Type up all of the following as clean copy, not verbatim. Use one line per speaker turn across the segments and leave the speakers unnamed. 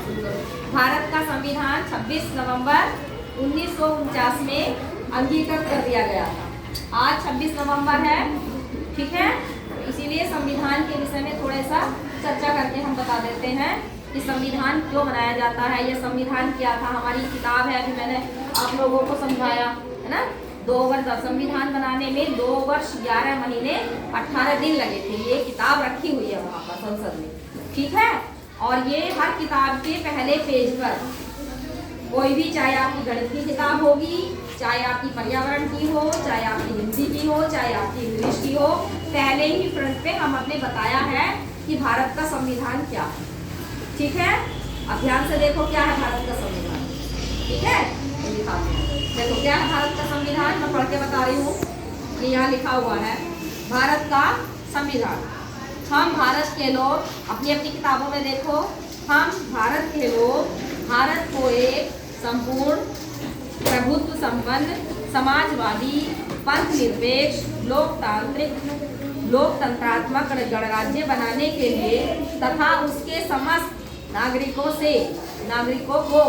भारत का संविधान 26 नवंबर 1949 में अंगीकृत कर दिया गया था। आज 26 नवंबर है, ठीक है। इसीलिए संविधान के विषय में थोड़ा सा चर्चा करके हम बता देते हैं कि संविधान क्यों बनाया जाता है, यह संविधान क्या था। हमारी किताब है, अभी मैंने आप लोगों को समझाया है ना। 2 वर्ष संविधान बनाने में 2 वर्ष 11 महीने 18 दिन लगे थे। ये किताब रखी हुई है वहाँ पर संसद में, ठीक है। और ये हर किताब के पहले पेज पर कोई भी, चाहे आपकी गणित की किताब होगी, चाहे आपकी पर्यावरण की हो, चाहे आपकी हिंदी की हो, चाहे आपकी इंग्लिश की हो, पहले ही फ्रंट पे हम अपने बताया है कि भारत का संविधान क्या है, ठीक है। अब ध्यान से देखो क्या है भारत का संविधान, ठीक है। देखो क्या है भारत का संविधान, मैं पढ़ के बता रही हूँ कि यहाँ लिखा हुआ है भारत का संविधान। हम भारत के लोग, अपनी अपनी किताबों में देखो, हम भारत के लोग भारत को एक संपूर्ण प्रभुत्व संपन्न समाजवादी पंथ निरपेक्ष लोकतंत्रात्मक गणराज्य बनाने के लिए तथा उसके समस्त नागरिकों को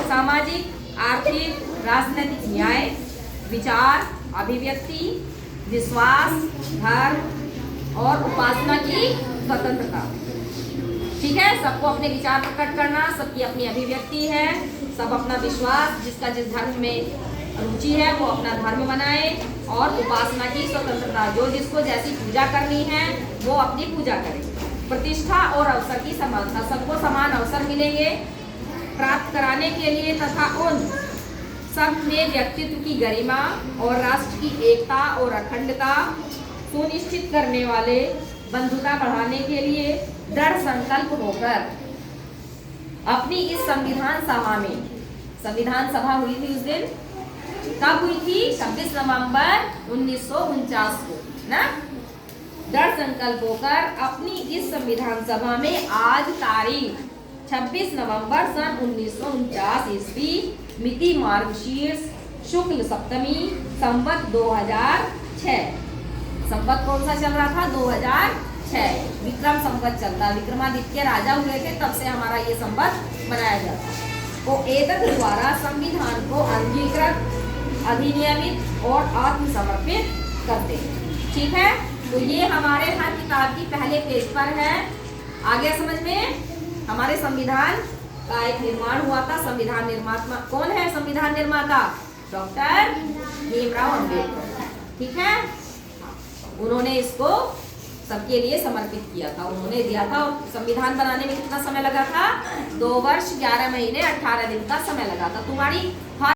सामाजिक आर्थिक राजनीतिक न्याय विचार अभिव्यक्ति विश्वास धर्म और उपासना की स्वतंत्रता, ठीक है। सबको अपने विचार प्रकट करना, सबकी अपनी अभिव्यक्ति है, सब अपना विश्वास, जिसका जिस धर्म में रुचि है वो अपना धर्म बनाए, और उपासना की स्वतंत्रता, जो जिसको जैसी पूजा करनी है वो अपनी पूजा करे। प्रतिष्ठा और अवसर की समानता, सबको समान अवसर मिलेंगे प्राप्त कराने के लिए, तथा उन सब में व्यक्तित्व की गरिमा और राष्ट्र की एकता और अखंडता सुनिश्चित करने वाले बंधुता बढ़ाने के लिए दृढ़ संकल्प होकर अपनी इस संविधान सभा हुई थी उस दिन, कब हुई थी? 26 नवंबर 1949 को ना। दृढ़ संकल्प होकर अपनी इस संविधान सभा में आज तारीख 26 नवंबर सन 1949 ईस्वी मिति मार्गशीर्ष शुक्ल सप्तमी संवत 2006। संवत कौन सा चल रहा था? 2006 विक्रम संवत चलता। विक्रमादित्य राजा हुए थे, तब से हमारा ये संवत मनाया जाता है। तो एतद द्वारा संविधान को अंगीकृत अधिनियमित और आत्मसमर्पित करते हैं, ठीक है। तो ये हमारे हर किताब की पहले पेज पर है। आ गया समझ में? हमारे संविधान का एक निर्माण हुआ था। संविधान निर्माता कौन है? संविधान निर्माता डॉक्टर भीमराव अम्बेडकर, ठीक है। उन्होंने इसको सबके लिए समर्पित किया था, उन्होंने दिया था। और संविधान बनाने में कितना समय लगा था? 2 वर्ष 11 महीने 18 दिन का समय लगा था। तुम्हारी